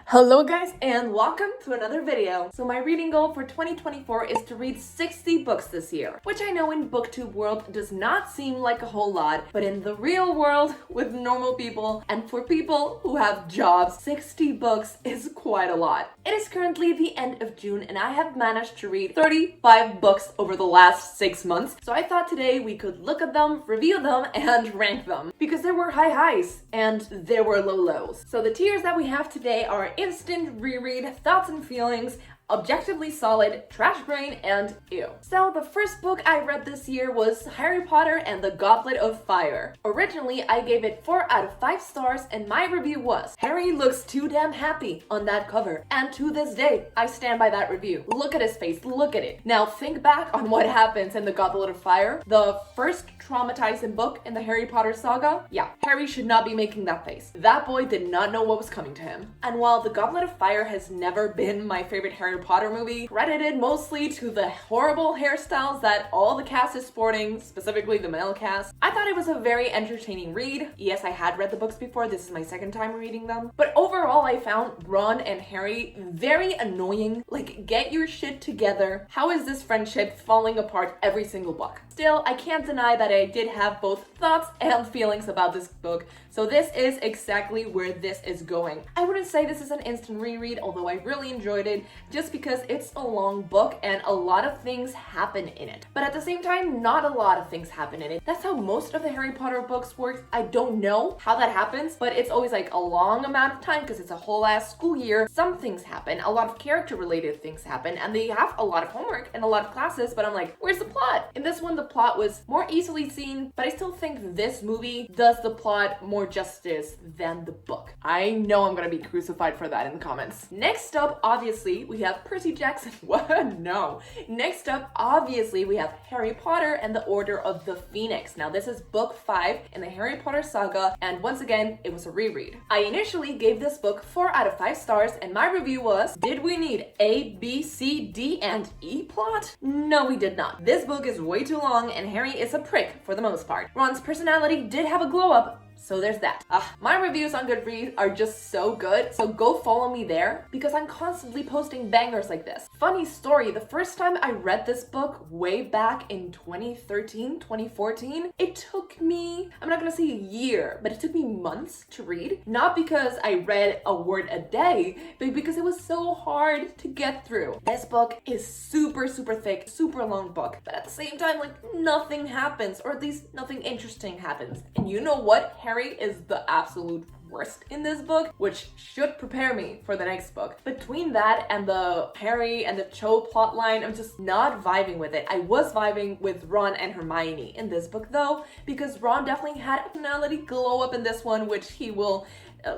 Hello guys and welcome to another video. So my reading goal for 2024 is to read 60 books this year, which I know in booktube world does not seem like a whole lot, but in the real world with normal people and for people who have jobs, 60 books is quite a lot. It is currently the end of June and I have managed to read 35 books over the last 6 months. So I thought today we could look at them, review them, and rank them because there were high highs and there were low lows. So the tiers that we have today are instant, reread, thoughts and feelings, objectively solid, trash brain, and ew. So the first book I read this year was Harry Potter and the Goblet of Fire. Originally, I gave it 4 out of 5 stars and my review was, Harry looks too damn happy on that cover. And to this day, I stand by that review. Look at his face, look at it. Now think back on what happens in the Goblet of Fire, the first traumatizing book in the Harry Potter saga. Yeah, Harry should not be making that face. That boy did not know what was coming to him. And while the Goblet of Fire has never been my favorite Harry Potter movie, credited mostly to the horrible hairstyles that all the cast is sporting, specifically the male cast, I thought it was a very entertaining read. Yes, I had read the books before, this is my second time reading them. But overall, I found Ron and Harry very annoying. Like, get your shit together. How is this friendship falling apart every single book? Still, I can't deny that I did have both thoughts and feelings about this book, so this is exactly where this is going. I wouldn't say this is an instant reread, although I really enjoyed it, just because it's a long book and a lot of things happen in it. But at the same time, not a lot of things happen in it. That's how most of the Harry Potter books work. I don't know how that happens, but it's always like a long amount of time because it's a whole ass school year. Some things happen, a lot of character related things happen, and they have a lot of homework and a lot of classes, but I'm like, where's the plot? In this one, the plot was more easily seen, but I still think this movie does the plot more justice than the book. I know I'm gonna be crucified for that in the comments. Next up, obviously, we have Percy Jackson. What? No. Next up, obviously, we have Harry Potter and the Order of the Phoenix. Now, this is book 5 in the Harry Potter saga, and once again, it was a reread. I initially gave this book 4 out of 5 stars, and my review was, did we need A, B, C, D, and E plot? No, we did not. This book is way too long, and Harry is a prick for the most part. Ron's personality did have a glow up, so there's that. My reviews on Goodreads are just so good, so go follow me there because I'm constantly posting bangers like this. Funny story, the first time I read this book way back in 2013, 2014, it took me, I'm not gonna say a year, but it took me months to read. Not because I read a word a day, but because it was so hard to get through. This book is super thick, super long book, but at the same time, like, nothing happens, or at least nothing interesting happens. And you know what? Harry is the absolute worst in this book, which should prepare me for the next book. Between that and the Harry and the Cho plotline, I'm just not vibing with it. I was vibing with Ron and Hermione in this book though, because Ron definitely had a personality glow up in this one, which he will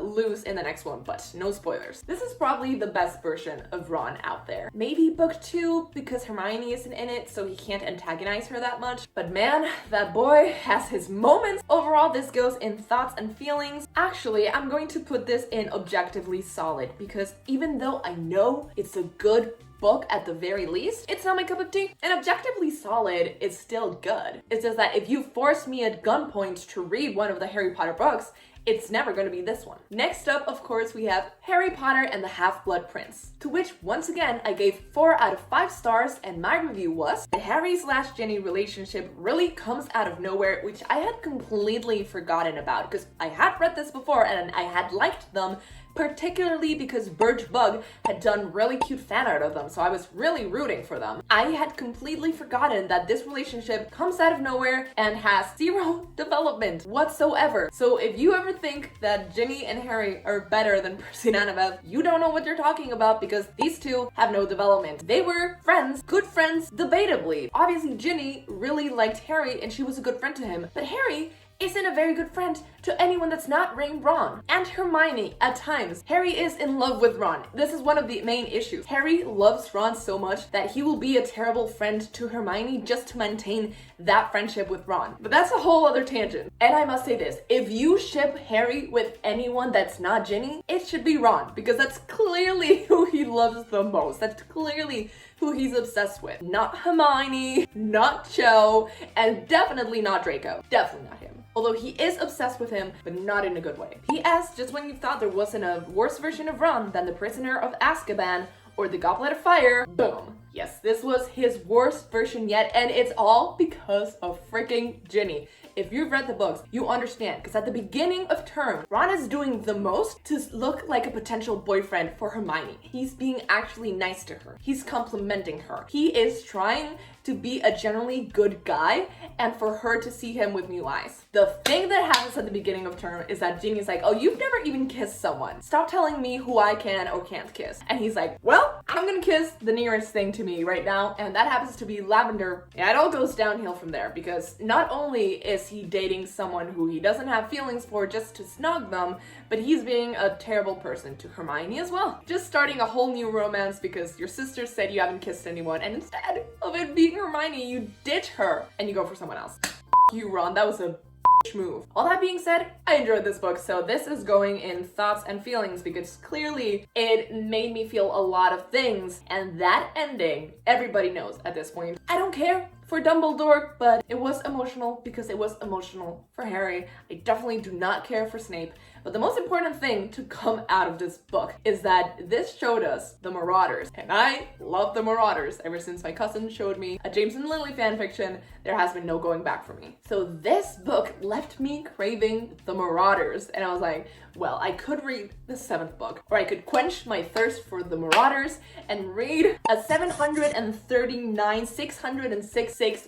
lose in the next one, but no spoilers. This is probably the best version of Ron out there. Maybe book 2 because Hermione isn't in it, so he can't antagonize her that much. But man, that boy has his moments. Overall, this goes in thoughts and feelings. Actually, I'm going to put this in objectively solid because even though I know it's a good book at the very least, it's not my cup of tea. And objectively solid is still good. It's just that if you force me at gunpoint to read one of the Harry Potter books, it's never going to be this one. Next up, of course, we have Harry Potter and the Half-Blood Prince, to which, once again, I gave 4 out of 5 stars, and my review was, the Harry/Ginny relationship really comes out of nowhere, which I had completely forgotten about, because I had read this before and I had liked them, particularly because Birch Bug had done really cute fan art of them, so I was really rooting for them. I had completely forgotten that this relationship comes out of nowhere and has 0 development whatsoever. So if you ever think that Ginny and Harry are better than Percy and Annabeth, you don't know what you're talking about because these two have no development. They were friends, good friends, debatably. Obviously, Ginny really liked Harry and she was a good friend to him, but Harry isn't a very good friend to anyone that's not Ron. And Hermione, at times. Harry is in love with Ron. This is one of the main issues. Harry loves Ron so much that he will be a terrible friend to Hermione just to maintain that friendship with Ron. But that's a whole other tangent. And I must say this, if you ship Harry with anyone that's not Ginny, it should be Ron, because that's clearly who he loves the most. That's clearly who he's obsessed with. Not Hermione, not Cho, and definitely not Draco. Definitely not him. although he is obsessed with him, but not in a good way. P.S. Just when you thought there wasn't a worse version of Ron than the Prisoner of Azkaban or the Goblet of Fire, boom. Yes, this was his worst version yet, and it's all because of freaking Ginny. If you've read the books, you understand, because at the beginning of term, Ron is doing the most to look like a potential boyfriend for Hermione. He's being actually nice to her. He's complimenting her. He is trying to be a generally good guy and for her to see him with new eyes. The thing that happens at the beginning of term is that Ginny's like, oh, you've never even kissed someone. Stop telling me who I can or can't kiss. And he's like, well, I'm gonna kiss the nearest thing to me right now, and that happens to be Lavender. Yeah, it all goes downhill from there, because not only is he dating someone who he doesn't have feelings for just to snog them, but he's being a terrible person to Hermione as well. Just starting a whole new romance because your sister said you haven't kissed anyone, and instead of it being Hermione, you ditch her and you go for someone else. You, Ron, that was a move. All that being said, I enjoyed this book, so this is going in thoughts and feelings because clearly it made me feel a lot of things, and that ending, everybody knows at this point. I don't care for Dumbledore, but it was emotional because it was emotional for Harry. I definitely do not care for Snape, but the most important thing to come out of this book is that this showed us the Marauders, and I love the Marauders. Ever since my cousin showed me a James and Lily fanfiction, there has been no going back for me. So this book left me craving the Marauders, and I was like, well, I could read the 7th book, or I could quench my thirst for the Marauders and read a 606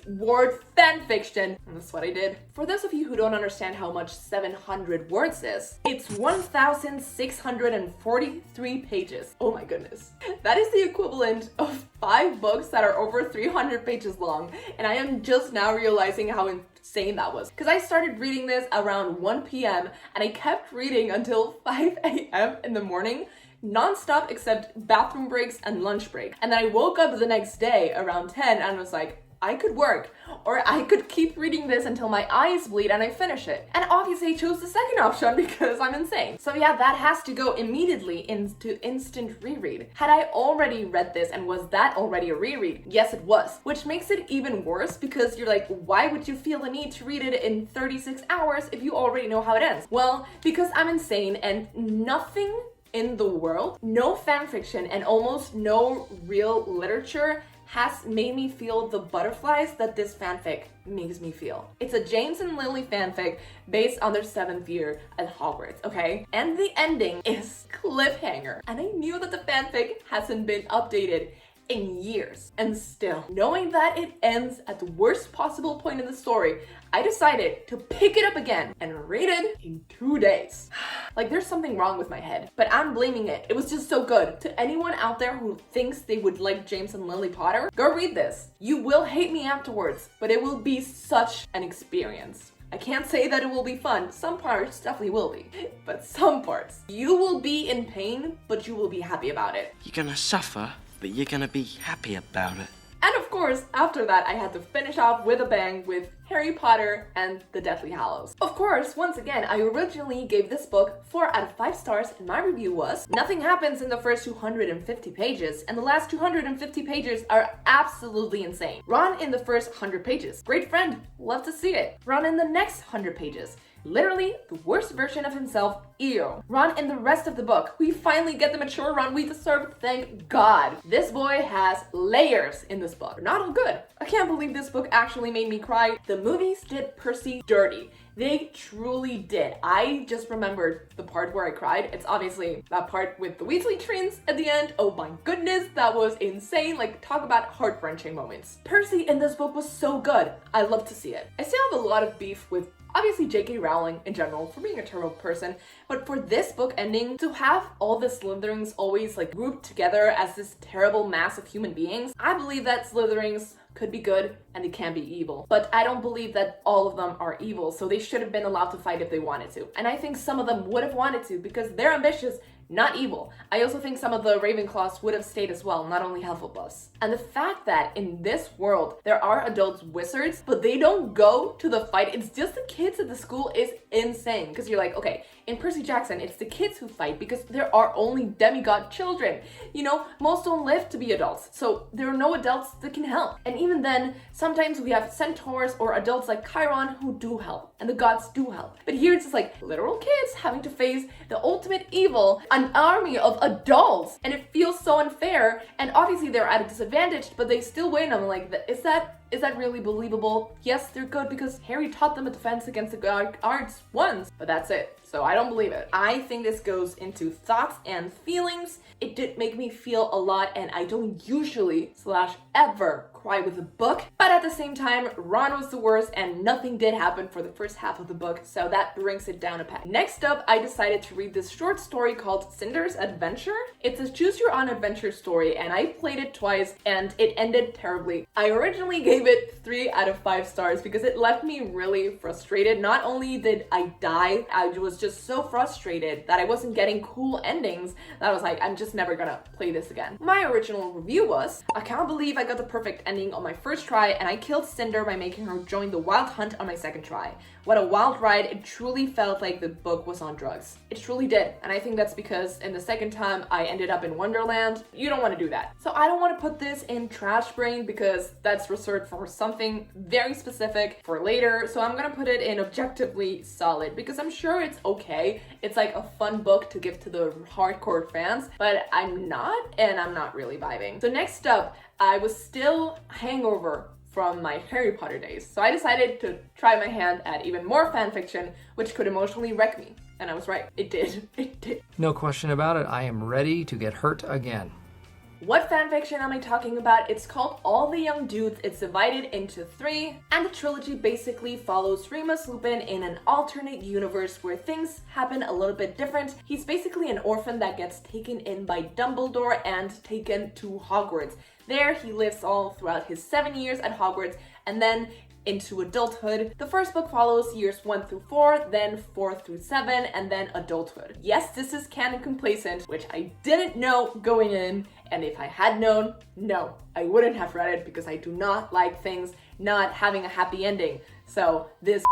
word fanfiction. And that's what I did. For those of you who don't understand how much 700 words is, it's 1,643 pages. Oh my goodness. That is the equivalent of 5 books that are over 300 pages long, and I am just now realizing how insane that was. Because I started reading this around 1 p.m. and I kept reading until 5 a.m. in the morning, non-stop except bathroom breaks and lunch break. And then I woke up the next day around 10 and was like, I could work, or I could keep reading this until my eyes bleed and I finish it. And obviously I chose the second option because I'm insane. So yeah, that has to go immediately into instant reread. Had I already read this and was that already a reread? Yes, it was. Which makes it even worse because you're like, why would you feel the need to read it in 36 hours if you already know how it ends? Well, because I'm insane and nothing in the world, no fanfiction and almost no real literature has made me feel the butterflies that this fanfic makes me feel. It's a James and Lily fanfic based on their 7th year at Hogwarts, okay? And the ending is cliffhanger. And I knew that the fanfic hasn't been updated in years. And still, knowing that it ends at the worst possible point in the story, I decided to pick it up again and read it in 2 days. Like, there's something wrong with my head, but I'm blaming it. It was just so good. To anyone out there who thinks they would like James and Lily Potter, go read this. You will hate me afterwards, but it will be such an experience. I can't say that it will be fun. Some parts definitely will be, but some parts. You will be in pain, but you will be happy about it. You're gonna suffer, but you're gonna be happy about it. And of course, after that, I had to finish off with a bang with Harry Potter and the Deathly Hallows. Of course, once again, I originally gave this book 4 out of 5 stars, and my review was, nothing happens in the first 250 pages, and the last 250 pages are absolutely insane. Ron in the first 100 pages, great friend, love to see it. Ron in the next 100 pages, literally the worst version of himself, ew. Ron in the rest of the book, we finally get the mature Ron we deserve, thank God. This boy has layers in this book. Not all good. I can't believe this book actually made me cry. The movies did Percy dirty. They truly did. I just remembered the part where I cried. It's obviously that part with the Weasley twins at the end. Oh my goodness, that was insane. Like, talk about heart-wrenching moments. Percy in this book was so good. I love to see it. I still have a lot of beef with obviously J.K. Rowling in general for being a terrible person, but for this book ending, to have all the Slytherins always like grouped together as this terrible mass of human beings, I believe that Slytherins could be good and they can be evil. But I don't believe that all of them are evil, so they should have been allowed to fight if they wanted to. And I think some of them would have wanted to because they're ambitious, not evil. I also think some of the Ravenclaws would have stayed as well, not only Hufflepuffs. And the fact that in this world, there are adult wizards, but they don't go to the fight, it's just the kids at the school, is insane. Because you're like, okay, In Percy Jackson, it's the kids who fight because there are only demigod children. You know, most don't live to be adults, so there are no adults that can help. And even then, sometimes we have centaurs or adults like Chiron who do help, and the gods do help. But here it's just like literal kids having to face the ultimate evil, an army of adults, and it feels so unfair. And obviously they're at a disadvantage, but they still win. I'm like, is that really believable? Yes, they're good because Harry taught them a defense against the dark arts once, but that's it. So I don't believe it. I think this goes into thoughts and feelings. It did make me feel a lot, and I don't usually / ever cry with a book, but at the same time, Ron was the worst and nothing did happen for the first half of the book, so that brings it down a peg. Next up, I decided to read this short story called Cinder's Adventure. It's a choose your own adventure story, and I played it twice and it ended terribly. I originally gave it 3 out of 5 stars because it left me really frustrated. Not only did I die, I was just so frustrated that I wasn't getting cool endings that I was like, I'm just never gonna play this again. My original review was, I can't believe I got the perfect ending on my first try and I killed Cinder by making her join the wild hunt on my second try. What a wild ride. It truly felt like the book was on drugs. It truly did. And I think that's because in the second time I ended up in Wonderland. You don't want to do that. So I don't want to put this in trash brain because that's reserved for something very specific for later. So I'm gonna put it in objectively solid because I'm sure it's okay. It's like a fun book to give to the hardcore fans, but I'm not, and I'm not really vibing. So next up, I was still hangover from my Harry Potter days. So I decided to try my hand at even more fanfiction, which could emotionally wreck me. And I was right. It did. It did. No question about it. I am ready to get hurt again. What fanfiction am I talking about? It's called All the Young Dudes. It's divided into 3, and the trilogy basically follows Remus Lupin in an alternate universe where things happen a little bit different. He's basically an orphan that gets taken in by Dumbledore and taken to Hogwarts. There he lives all throughout his 7 years at Hogwarts and then into adulthood. The first book follows years 1 through 4, then 4 through 7, and then adulthood. Yes, this is canon complacent, which I didn't know going in, and if I had known, no, I wouldn't have read it because I do not like things not having a happy ending. So this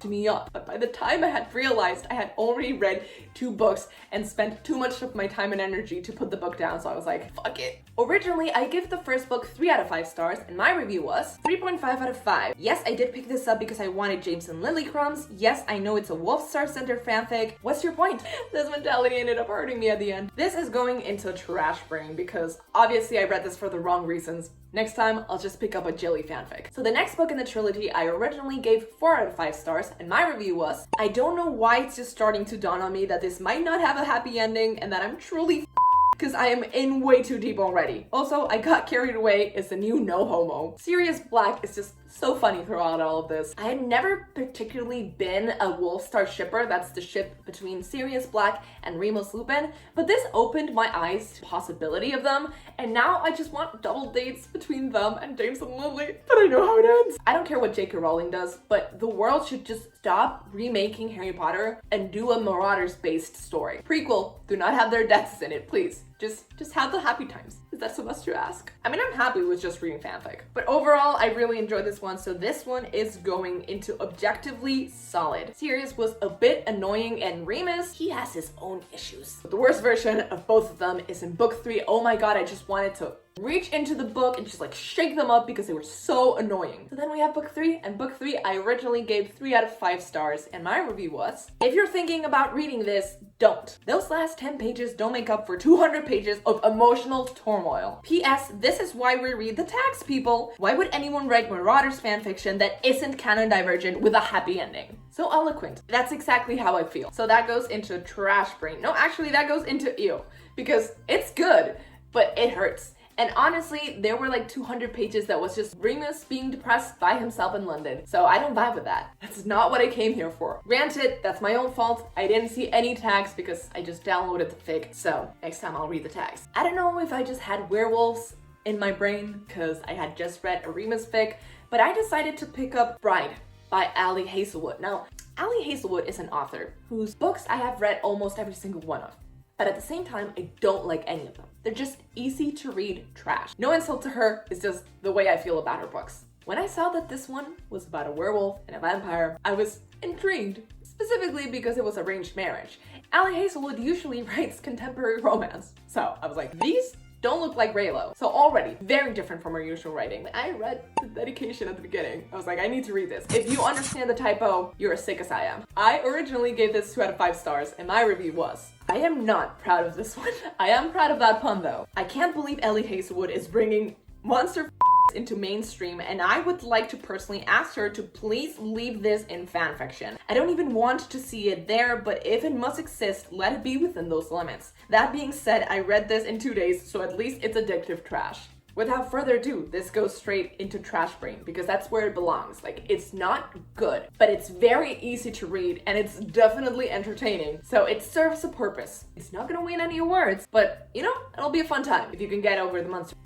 me up. But by the time I had realized, I had already read 2 books and spent too much of my time and energy to put the book down, so I was like, fuck it. Originally, I gave the first book 3 out of 5 stars, and my review was 3.5 out of 5. Yes, I did pick this up because I wanted James and Lily crumbs. Yes, I know it's a Wolf Star Center fanfic. What's your point? This mentality ended up hurting me at the end. This is going into trash brain because obviously I read this for the wrong reasons. Next time, I'll just pick up a Jilly fanfic. So the next book in the trilogy, I originally gave 4 out of 5 stars, and my review was, I don't know why it's just starting to dawn on me that this might not have a happy ending and that I'm truly because I am in way too deep already. Also, I got carried away is the new no homo. Sirius Black is just so funny throughout all of this. I had never particularly been a Wolf Star shipper, that's the ship between Sirius Black and Remus Lupin, but this opened my eyes to the possibility of them, and now I just want double dates between them and James and Lily, but I know how it ends. I don't care what J.K. Rowling does, but the world should just stop remaking Harry Potter and do a Marauders based story. Prequel, do not have their deaths in it, please. Just have the happy times. Is that so much to ask? I mean, I'm happy with just reading fanfic. But overall, I really enjoyed this one, so this one is going into objectively solid. Sirius was a bit annoying, and Remus, he has his own issues. But the worst version of both of them is in book 3. Oh my god, I just wanted to reach into the book and just like shake them up because they were so annoying. So then we have book 3, and book 3 I originally gave 3 out of 5 stars, and my review was, if you're thinking about reading this, don't. Those last 10 pages don't make up for 200 pages of emotional turmoil. P.S. This is why we read the tags, people. Why would anyone write Marauders fanfiction that isn't canon divergent with a happy ending? So eloquent. That's exactly how I feel. So that goes into trash brain. No, actually that goes into ew, because it's good, but it hurts. And honestly, there were like 200 pages that was just Remus being depressed by himself in London. So I don't vibe with that. That's not what I came here for. Granted, that's my own fault. I didn't see any tags because I just downloaded the fic. So next time I'll read the tags. I don't know if I just had werewolves in my brain because I had just read a Remus fic, but I decided to pick up Bride by Ali Hazelwood. Now, Ali Hazelwood is an author whose books I have read almost every single one of. But at the same time, I don't like any of them. They're just easy to read trash. No insult to her, it's just the way I feel about her books. When I saw that this one was about a werewolf and a vampire, I was intrigued. specifically because it was arranged marriage. Ali Hazelwood usually writes contemporary romance. So I was like, these don't look like Raylo. So already very different from our usual writing. I read the dedication at the beginning. I was like, I need to read this. If you understand the typo, you're as sick as I am. I originally gave this 2 out of 5 stars and my review was, I am not proud of this one. I am proud of that pun though. I can't believe Ali Hazelwood is bringing monster into mainstream, and I would like to personally ask her to please leave this in fanfiction. I don't even want to see it there, but if it must exist, let it be within those limits. That being said, I read this in 2 days, so at least it's addictive trash. Without further ado, this goes straight into trash brain because that's where it belongs. Like, it's not good, but it's very easy to read and it's definitely entertaining. So it serves a purpose. It's not gonna win any awards, but you know, it'll be a fun time if you can get over the monster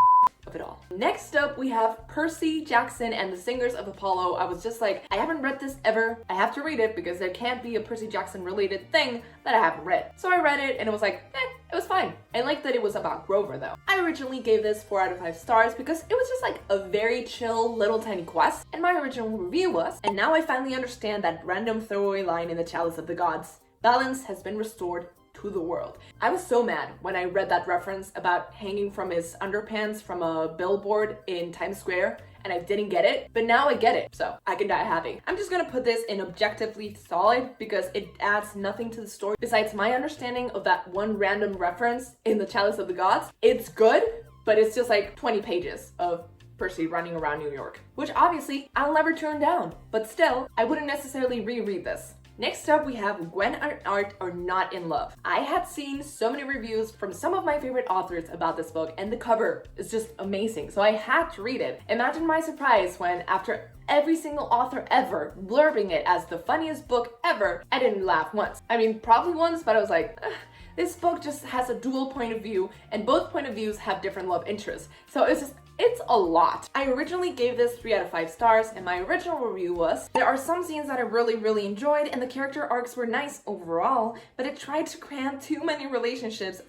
of it all. Next up, we have Percy Jackson and the Singers of Apollo. I was just like, I haven't read this ever. I have to read it because there can't be a Percy Jackson related thing that I haven't read. So I read it and it was like, it was fine. I liked that it was about Grover though. I originally gave this 4 out of 5 stars because it was just like a very chill little tiny quest. And my original review was, and now I finally understand that random throwaway line in the Chalice of the Gods. Balance has been restored to the world. I was so mad when I read that reference about hanging from his underpants from a billboard in Times Square and I didn't get it, but now I get it, so I can die happy. I'm just gonna put this in objectively solid because it adds nothing to the story besides my understanding of that one random reference in the Chalice of the Gods. It's good, but it's just like 20 pages of Percy running around New York, which obviously I'll never turn down, but still, I wouldn't necessarily reread this. Next up, we have Gwen Art Are Not in Love. I had seen so many reviews from some of my favorite authors about this book, and the cover is just amazing, so I had to read it. Imagine my surprise when, after every single author ever blurbing it as the funniest book ever, I didn't laugh once. I mean, probably once, but I was like, this book just has a dual point of view, and both point of views have different love interests. So it's a lot. I originally gave this 3 out of 5 stars, and my original review was, there are some scenes that I really enjoyed, and the character arcs were nice overall, but it tried to cram too many relationships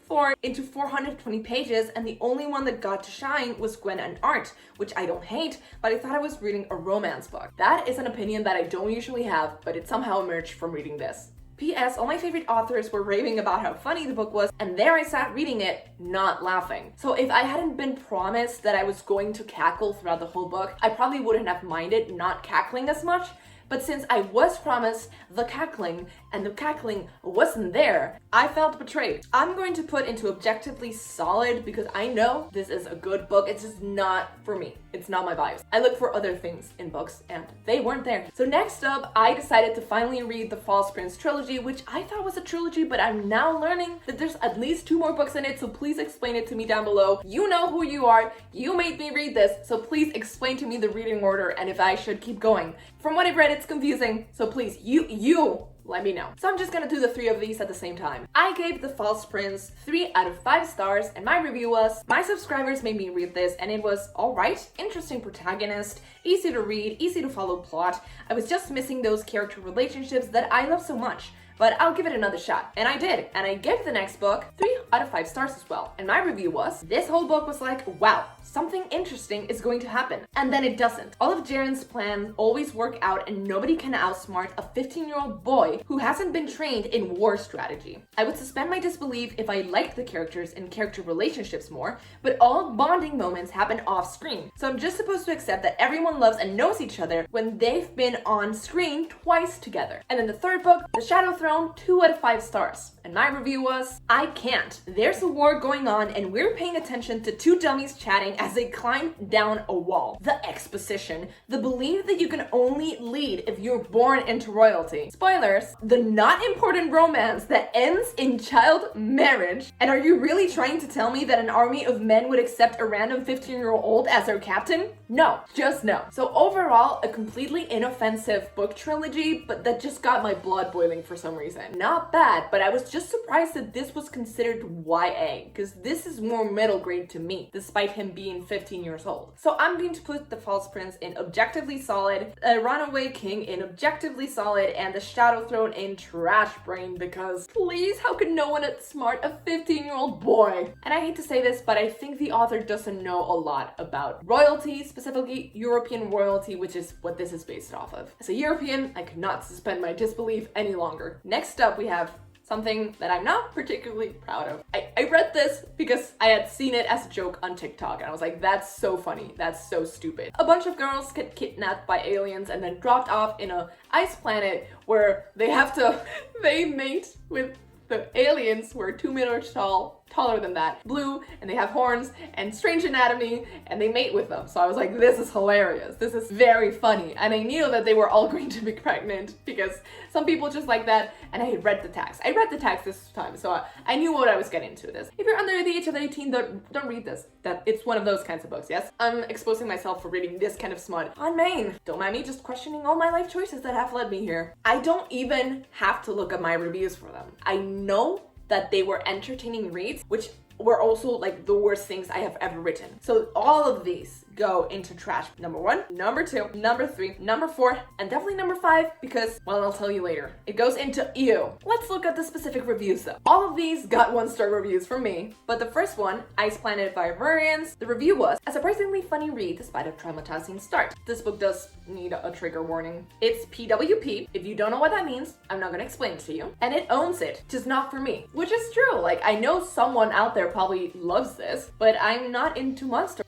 into 420 pages, and the only one that got to shine was Gwen and Art, which I don't hate, but I thought I was reading a romance book. That is an opinion that I don't usually have, but it somehow emerged from reading this. P.S. All my favorite authors were raving about how funny the book was, and there I sat reading it, not laughing. So if I hadn't been promised that I was going to cackle throughout the whole book, I probably wouldn't have minded not cackling as much. But since I was promised the cackling, and the cackling wasn't there, I felt betrayed. I'm going to put into objectively solid because I know this is a good book. It's just not for me. It's not my vibes. I look for other things in books and they weren't there. So next up, I decided to finally read the False Prince trilogy, which I thought was a trilogy, but I'm now learning that there's at least 2 more books in it, so please explain it to me down below. You know who you are. You made me read this, so please explain to me the reading order and if I should keep going. From what I've read, it's confusing, so please, you let me know. So I'm just gonna do the 3 of these at the same time. I gave The False Prince 3 out of 5 stars, and my review was, my subscribers made me read this, and it was alright, interesting protagonist, easy to read, easy to follow plot. I was just missing those character relationships that I love so much. But I'll give it another shot. And I did. And I gave the next book 3 out of 5 stars as well. And my review was, this whole book was like, wow, something interesting is going to happen. And then it doesn't. All of Jaren's plans always work out and nobody can outsmart a 15-year-old boy who hasn't been trained in war strategy. I would suspend my disbelief if I liked the characters and character relationships more, but all bonding moments happen off screen. So I'm just supposed to accept that everyone loves and knows each other when they've been on screen twice together. And then the third book, The Shadow Throne, 2 out of 5 stars. And my review was, I can't. There's a war going on and we're paying attention to 2 dummies chatting as they climb down a wall. The exposition, the belief that you can only lead if you're born into royalty. Spoilers, the not important romance that ends in child marriage. And are you really trying to tell me that an army of men would accept a random 15-year-old as their captain? No, just no. So overall, a completely inoffensive book trilogy, but that just got my blood boiling for some reason. Not bad, but I was just surprised that this was considered YA, because this is more middle grade to me, despite him being 15 years old. So I'm going to put The False Prince in objectively solid, a Runaway King in objectively solid, and The Shadow Throne in trash brain, because please, how could no one outsmart a 15-year-old boy? And I hate to say this, but I think the author doesn't know a lot about royalty, specifically European royalty, which is what this is based off of. As a European, I could not suspend my disbelief any longer. Next up, we have something that I'm not particularly proud of. I read this because I had seen it as a joke on TikTok, and I was like, that's so funny, that's so stupid. A bunch of girls get kidnapped by aliens and then dropped off in a ice planet where they have to, they mate with the aliens who are 2 meters tall, taller than that, blue, and they have horns and strange anatomy, and they mate with them. So I was like, this is hilarious. This is very funny. And I knew that they were all going to be pregnant because some people just like that, and I read the text. I read the text this time, so I knew what I was getting into this. If you're under the age of 18, don't read this. That it's one of those kinds of books, yes? I'm exposing myself for reading this kind of smut on main. Don't mind me just questioning all my life choices that have led me here. I don't even have to look at my reviews for them. I know that they were entertaining reads, which were also like the worst things I have ever written. So all of these go into trash. Number 1, number 2, number 3, number 4, and definitely number 5 because, well, I'll tell you later. It goes into ew. Let's look at the specific reviews though. All of these got 1-star reviews from me, but the first one, Planet Barbarians, the review was a surprisingly funny read despite a traumatizing start. This book does need a trigger warning. It's PWP. If you don't know what that means, I'm not gonna explain it to you. And it owns it, just not for me, which is true. Like, I know someone out there probably loves this, but I'm not into monster,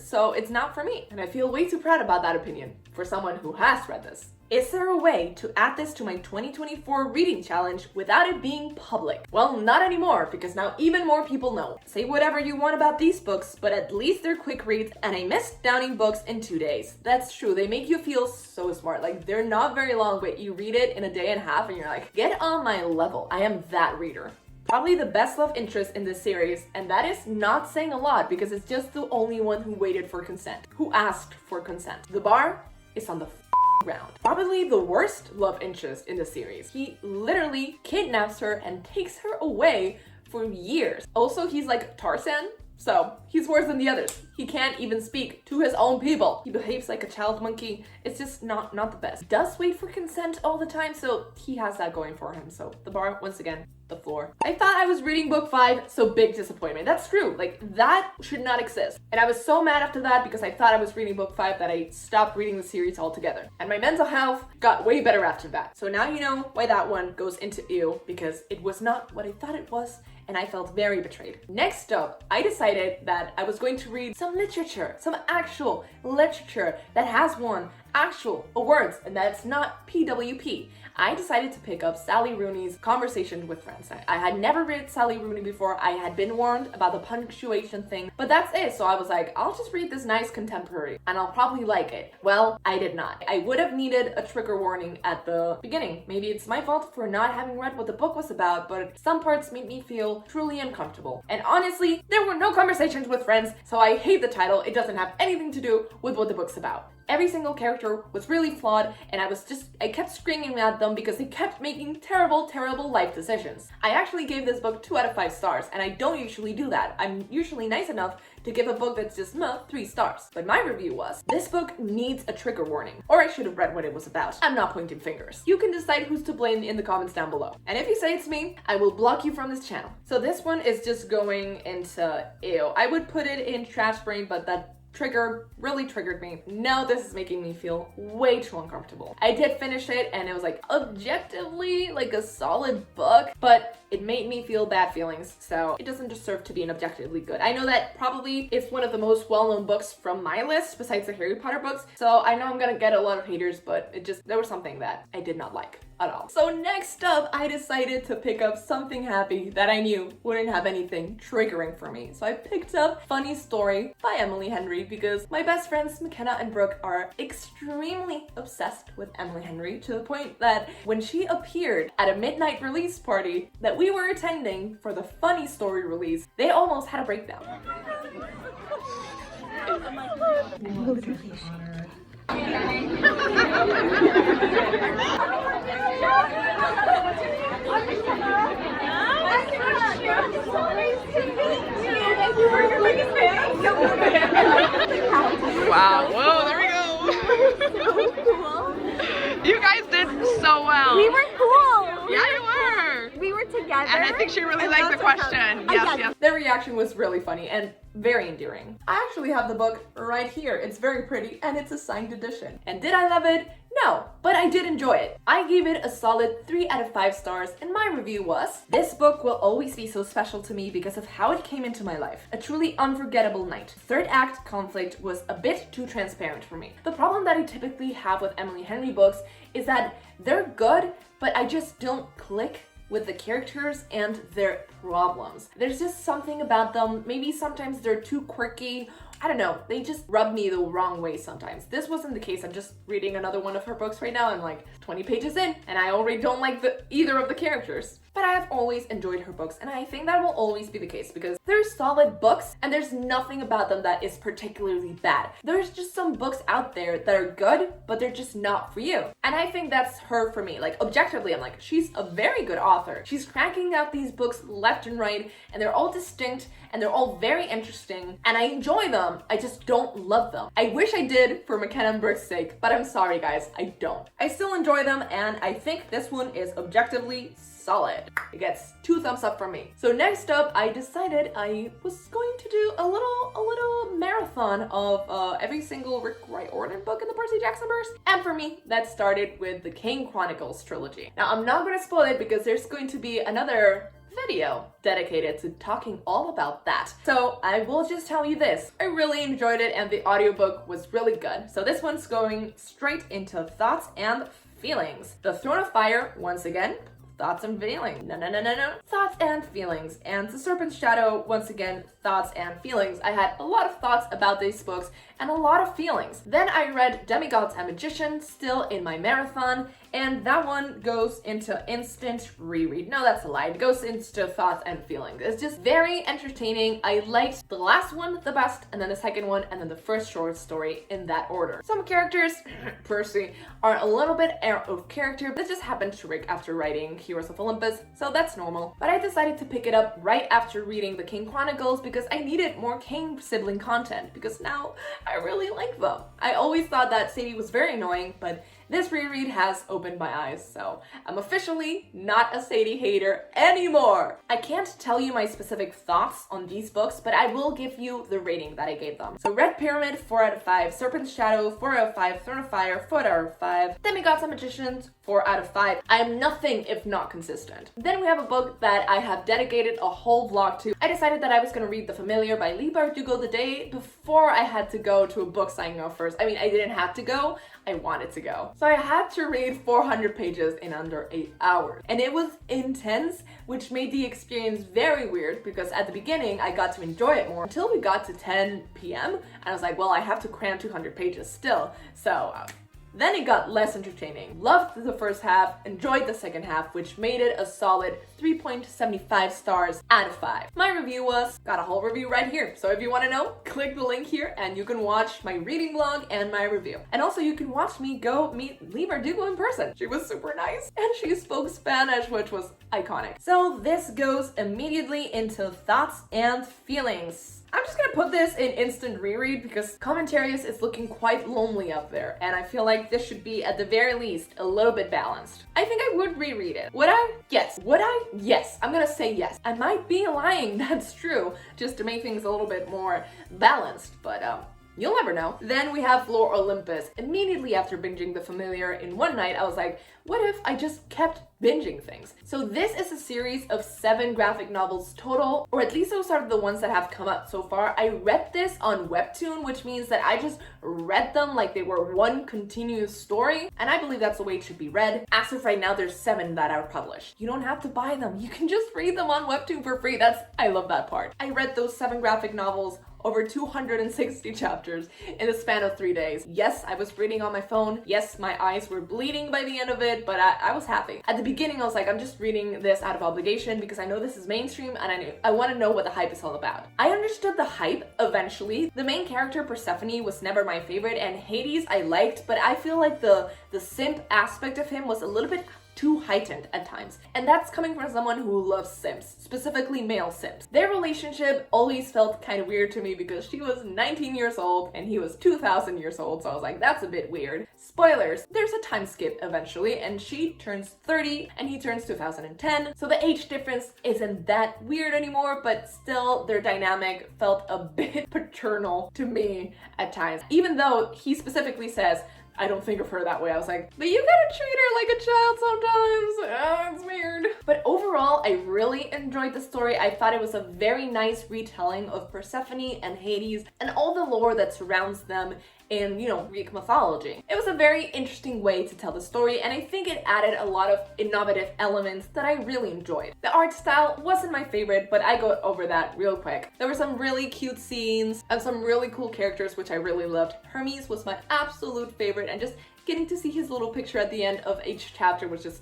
so it's not for me. And I feel way too proud about that opinion for someone who has read this. Is there a way to add this to my 2024 reading challenge without it being public? Well, not anymore, because now even more people know. Say whatever you want about these books, but at least they're quick reads, and I missed downing books in 2 days. That's true, they make you feel so smart. Like, they're not very long, but you read it in a day and a half and you're like, get on my level. I am that reader. Probably the best love interest in this series, and that is not saying a lot because it's just the only one who waited for consent, who asked for consent. The bar is on the ground. Probably the worst love interest in the series. He literally kidnaps her and takes her away for years. Also, he's like Tarzan, so he's worse than the others. He can't even speak to his own people. He behaves like a child monkey. It's just not the best. He does wait for consent all the time, so he has that going for him. So the bar, once again, the floor. I thought I was reading book 5, so big disappointment. That's true, like that should not exist. And I was so mad after that because I thought I was reading book 5 that I stopped reading the series altogether. And my mental health got way better after that. So now you know why that one goes into ew, because it was not what I thought it was, and I felt very betrayed. Next up, I decided that I was going to read some literature, some actual literature that has won actual awards, and that's not PWP. I decided to pick up Sally Rooney's Conversations with Friends. I had never read Sally Rooney before. I had been warned about the punctuation thing, but that's it. So I was like, I'll just read this nice contemporary and I'll probably like it. Well, I did not. I would have needed a trigger warning at the beginning. Maybe it's my fault for not having read what the book was about, but some parts made me feel truly uncomfortable. And honestly, there were no conversations with friends, so I hate the title. It doesn't have anything to do with what the book's about. Every single character was really flawed, and I kept screaming at them because they kept making terrible life decisions. I actually gave this book 2 out of 5 stars, and I don't usually do that. I'm usually nice enough to give a book that's just 3 stars. But my review was, this book needs a trigger warning, or I should have read what it was about. I'm not pointing fingers. You can decide who's to blame in the comments down below. And if you say it's me, I will block you from this channel. So this one is just going into ew. I would put it in trash brain, but that trigger really triggered me. Now this is making me feel way too uncomfortable. I did finish it and it was like objectively like a solid book, but it made me feel bad feelings, so it doesn't deserve to be an objectively good. I know that probably it's one of the most well-known books from my list besides the Harry Potter books, so I know I'm gonna get a lot of haters, but there was something that I did not like at all. So next up, I decided to pick up something happy that I knew wouldn't have anything triggering for me. So I picked up Funny Story by Emily Henry because my best friends McKenna and Brooke are extremely obsessed with Emily Henry, to the point that when she appeared at a midnight release party that we were attending for the Funny Story release, they almost had a breakdown. Wow, whoa, there we go. You guys did so well. We were cool. Yeah, you were. We were together. And I think she really liked the question. Yes. Their reaction was really funny and very endearing. I actually have the book right here. It's very pretty and it's a signed edition. And did I love it? No, but I did enjoy it. I gave it a solid 3 out of 5 stars, and my review was, this book will always be so special to me because of how it came into my life. A truly unforgettable night. Third act conflict was a bit too transparent for me. The problem that I typically have with Emily Henry books is that they're good, but I just don't click with the characters and their problems. There's just something about them. Maybe sometimes they're too quirky. I don't know, they just rub me the wrong way sometimes. This wasn't the case. I'm just reading another one of her books right now. I'm like 20 pages in and I already don't like either of the characters. But I have always enjoyed her books, and I think that will always be the case because they're solid books and there's nothing about them that is particularly bad. There's just some books out there that are good, but they're just not for you. And I think that's her for me. Like, objectively, I'm like, she's a very good author. She's cranking out these books left and right, and they're all distinct and they're all very interesting, and I enjoy them. I just don't love them. I wish I did for McKenna and Brooke's sake, but I'm sorry guys, I don't. I still enjoy them, and I think this one is objectively solid. It gets 2 thumbs up from me. So next up, I decided I was going to do a little marathon of every single Rick Riordan book in the Percy Jacksonverse. And for me, that started with the Kane Chronicles trilogy. Now, I'm not gonna spoil it because there's going to be another video dedicated to talking all about that. So I will just tell you this. I really enjoyed it and the audiobook was really good. So this one's going straight into thoughts and feelings. The Throne of Fire, once again, thoughts and feelings. No. Thoughts and feelings. And The Serpent's Shadow, once again, thoughts and feelings. I had a lot of thoughts about these books and a lot of feelings. Then I read Demigods and Magicians, still in my marathon, and that one goes into instant reread. No, that's a lie. It goes into thoughts and feelings. It's just very entertaining. I liked the last one the best, and then the second one, and then the first short story in that order. Some characters, Percy, are a little bit out of character. This just happened to Rick after writing Heroes of Olympus, so that's normal. But I decided to pick it up right after reading the Kane Chronicles because I needed more Kane sibling content, because now I really like them. I always thought that Sadie was very annoying, but this reread has opened my eyes, so I'm officially not a Sadie hater anymore. I can't tell you my specific thoughts on these books, but I will give you the rating that I gave them. So Red Pyramid, 4 out of 5, Serpent's Shadow, 4 out of 5, Throne of Fire, 4 out of 5, Demigods and Magicians, 4 out of 5. I am nothing if not consistent. Then we have a book that I have dedicated a whole vlog to. I decided that I was gonna read The Familiar by Leigh Bardugo the day before I had to go to a book signing off first. I mean, I didn't have to go, I wanted to go. So I had to read 400 pages in under 8 hours. And it was intense, which made the experience very weird because at the beginning I got to enjoy it more until we got to 10 p.m. and I was like, well, I have to cram 200 pages still. So then it got less entertaining. Loved the first half, enjoyed the second half, which made it a solid 3.75 stars out of 5. My review was, got a whole review right here. So if you want to know, click the link here and you can watch my reading vlog and my review. And also you can watch me go meet Leigh Bardugo in person. She was super nice and she spoke Spanish, which was iconic. So this goes immediately into thoughts and feelings. I'm just gonna put this in instant reread because Commentaries is looking quite lonely up there, and I feel like this should be, at the very least, a little bit balanced. I think I would reread it. Would I? Yes. Would I? Yes. I'm gonna say yes. I might be lying, that's true, just to make things a little bit more balanced, but you'll never know. Then we have Lore Olympus. Immediately after binging The Familiar in one night, I was like, what if I just kept binging things? So this is a series of 7 graphic novels total, or at least those are the ones that have come out so far. I read this on Webtoon, which means that I just read them like they were one continuous story, and I believe that's the way it should be read. As of right now, there's 7 that are published. You don't have to buy them. You can just read them on Webtoon for free. I love that part. I read those 7 graphic novels over 260 chapters in the span of 3 days. Yes, I was reading on my phone. Yes, my eyes were bleeding by the end of it, but I was happy. At the beginning, I was like, I'm just reading this out of obligation because I know this is mainstream and I want to know what the hype is all about. I understood the hype eventually. The main character, Persephone, was never my favorite, and Hades I liked, but I feel like the simp aspect of him was a little bit too heightened at times. And that's coming from someone who loves Sims, specifically male Sims. Their relationship always felt kind of weird to me because she was 19 years old and he was 2,000 years old, so I was like, that's a bit weird. Spoilers, there's a time skip eventually, and she turns 30 and he turns 2010, so the age difference isn't that weird anymore, but still their dynamic felt a bit paternal to me at times. Even though he specifically says, I don't think of her that way. I was like, but you gotta treat her like a child sometimes. It's weird. But overall, I really enjoyed the story. I thought it was a very nice retelling of Persephone and Hades and all the lore that surrounds them in, Greek mythology. It was a very interesting way to tell the story, and I think it added a lot of innovative elements that I really enjoyed. The art style wasn't my favorite, but I got over that real quick. There were some really cute scenes and some really cool characters, which I really loved. Hermes was my absolute favorite, and just getting to see his little picture at the end of each chapter was just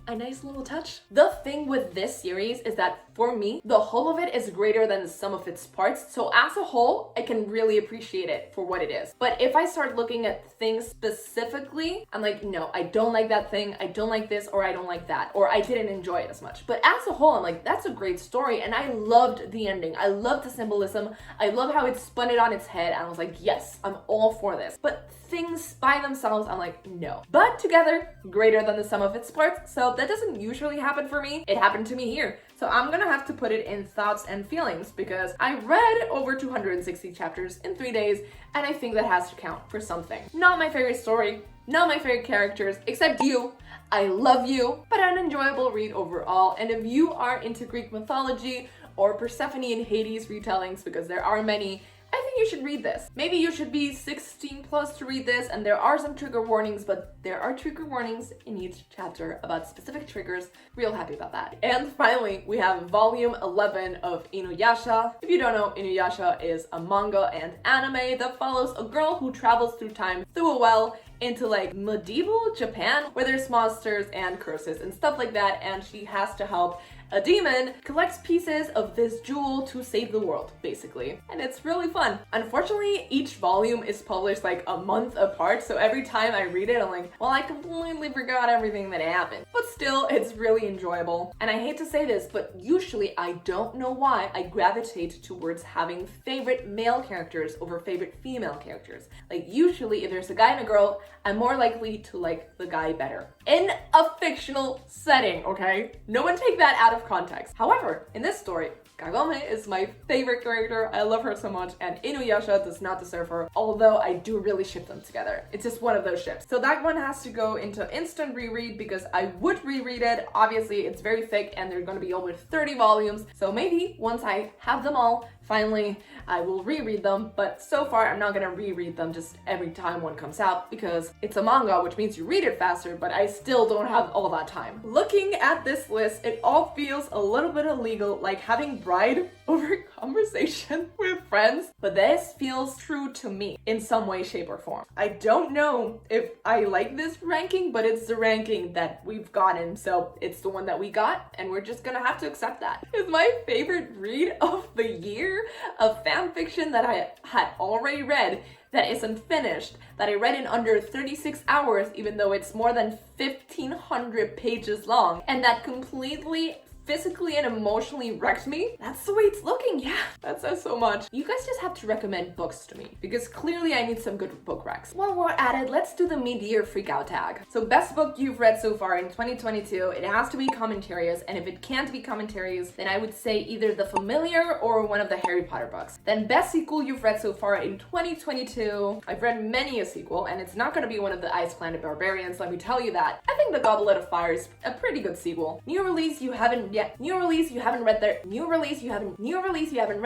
a nice little touch. The thing with this series is that for me, the whole of it is greater than the sum of its parts. So as a whole, I can really appreciate it for what it is. But if I start looking at things specifically, I'm like, no, I don't like that thing. I don't like this, or I don't like that, or I didn't enjoy it as much. But as a whole, I'm like, that's a great story. And I loved the ending. I loved the symbolism. I love how it spun it on its head. And I was like, yes, I'm all for this. But things by themselves, I'm like, no. But together, greater than the sum of its parts. So that doesn't usually happen for me. It happened to me here. So I'm gonna have to put it in thoughts and feelings because I read over 260 chapters in 3 days, and I think that has to count for something. Not my favorite story, not my favorite characters, except you. I love you, but an enjoyable read overall. And if you are into Greek mythology or Persephone and Hades retellings, because there are many, I think you should read this. Maybe you should be 16 plus to read this, and there are some trigger warnings, but there are trigger warnings in each chapter about specific triggers. Real happy about that. And finally, we have volume 11 of InuYasha. If you don't know, InuYasha is a manga and anime that follows a girl who travels through time through a well into like medieval Japan, where there's monsters and curses and stuff like that, and she has to help a demon collects pieces of this jewel to save the world, basically. And it's really fun. Unfortunately, each volume is published like a month apart, so every time I read it, I'm like, well, I completely forgot everything that happened. But still, it's really enjoyable. And I hate to say this, but usually I don't know why I gravitate towards having favorite male characters over favorite female characters. Like usually, if there's a guy and a girl, I'm more likely to like the guy better. In a fictional setting, okay? No one take that out of context. However, in this story, Kagome is my favorite character. I love her so much, and InuYasha does not deserve her, although I do really ship them together. It's just one of those ships. So that one has to go into instant reread because I would reread it. Obviously, it's very thick and they're gonna be over 30 volumes. So maybe once I have them all, finally, I will reread them, but so far I'm not gonna reread them just every time one comes out because it's a manga, which means you read it faster, but I still don't have all that time. Looking at this list, it all feels a little bit illegal, like having bride over conversation with friends, but this feels true to me in some way, shape, or form. I don't know if I like this ranking, but it's the ranking that we've gotten, so it's the one that we got, and we're just gonna have to accept that. It's my favorite read of the year of fan fiction that I had already read that isn't finished, that I read in under 36 hours, even though it's more than 1,500 pages long, and that completely physically and emotionally wrecked me. That's the way it's looking, yeah. That says so much. You guys just have to recommend books to me because clearly I need some good book recs. While we're at it, let's do the mid-year freakout tag. So best book you've read so far in 2022, it has to be commentaries, and if it can't be commentaries, then I would say either The Familiar or one of the Harry Potter books. Then best sequel you've read so far in 2022, I've read many a sequel, and it's not gonna be one of the Ice Planet Barbarians, let me tell you that. I think The Goblet of Fire is a pretty good sequel. New release you haven't read there. New release you haven't read there. New release you haven't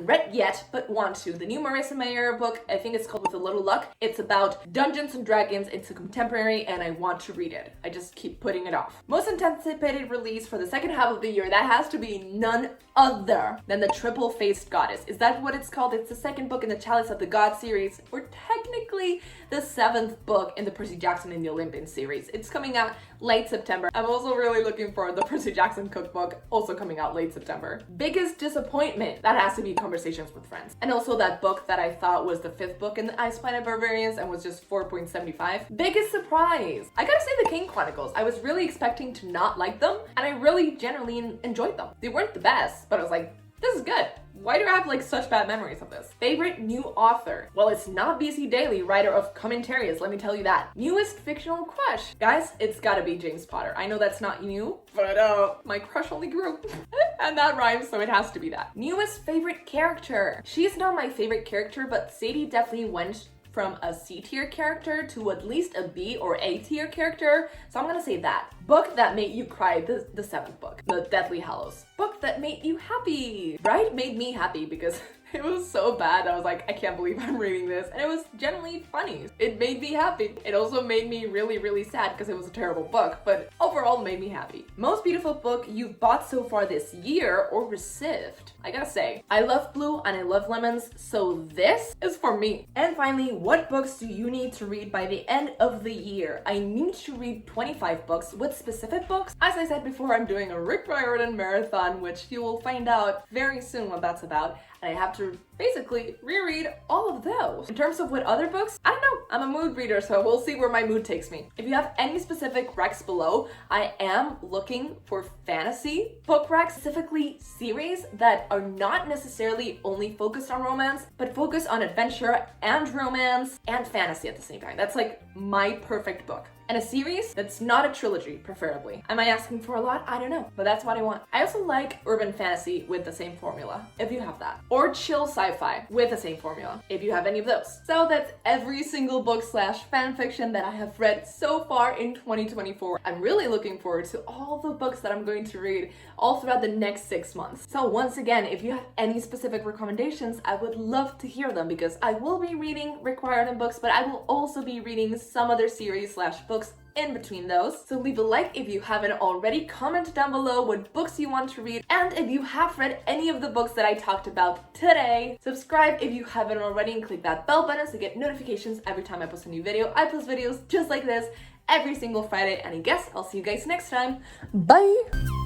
read yet, but want to. The new Marissa Mayer book, I think it's called With a Little Luck. It's about Dungeons and Dragons. It's a contemporary and I want to read it. I just keep putting it off. Most anticipated release for the second half of the year, that has to be none other than The Triple-Faced Goddess. Is that what it's called? It's the second book in the Chalice of the God series, or technically the 7th book in the Percy Jackson and the Olympus series. It's coming out late September. I'm also really looking for the Percy Jackson cookbook, also coming out late September. Biggest disappointment. That has to be Conversations with Friends. And also that book that I thought was the 5th book in the Planet Barbarians and was just 4.75. Biggest surprise. I gotta say the Kane Chronicles. I was really expecting to not like them, and I really generally enjoyed them. They weren't the best, but I was like, this is good. Why do I have like such bad memories of this? Favorite new author? Well, it's not BC Daly, writer of Commentaries, let me tell you that. Newest fictional crush? Guys, it's gotta be James Potter. I know that's not new, but my crush only grew. And that rhymes, so it has to be that. Newest favorite character? She's not my favorite character, but Sadie definitely went from a C tier character to at least a B or A tier character, so I'm gonna say that. Book that made you cry, the 7th book, The Deathly Hallows. Book that made you happy, right? Made me happy because it was so bad. I was like, I can't believe I'm reading this. And it was generally funny. It made me happy. It also made me really, really sad because it was a terrible book, but overall made me happy. Most beautiful book you've bought so far this year or received? I gotta say, I love blue and I love lemons, so this is for me. And finally, what books do you need to read by the end of the year? I need to read 25 books. With specific books? As I said before, I'm doing a Rick Riordan marathon, which you will find out very soon what that's about. And I have to basically reread all of those. In terms of what other books, I don't know. I'm a mood reader, so we'll see where my mood takes me. If you have any specific recs below, I am looking for fantasy book recs, specifically series that are not necessarily only focused on romance, but focus on adventure and romance and fantasy at the same time. That's like my perfect book. And a series that's not a trilogy, preferably. Am I asking for a lot? I don't know, but that's what I want. I also like urban fantasy with the same formula, if you have that. Or chill sci-fi with the same formula, if you have any of those. So that's every single book / fanfiction that I have read so far in 2024. I'm really looking forward to all the books that I'm going to read all throughout the next 6 months. So once again, if you have any specific recommendations, I would love to hear them because I will be reading Rick Riordan books, but I will also be reading some other series / books in between those. So leave a like if you haven't already, comment down below what books you want to read, and if you have read any of the books that I talked about today. Subscribe if you haven't already and click that bell button to get notifications every time I post a new video. I post videos just like this every single Friday, and I guess I'll see you guys next time. Bye!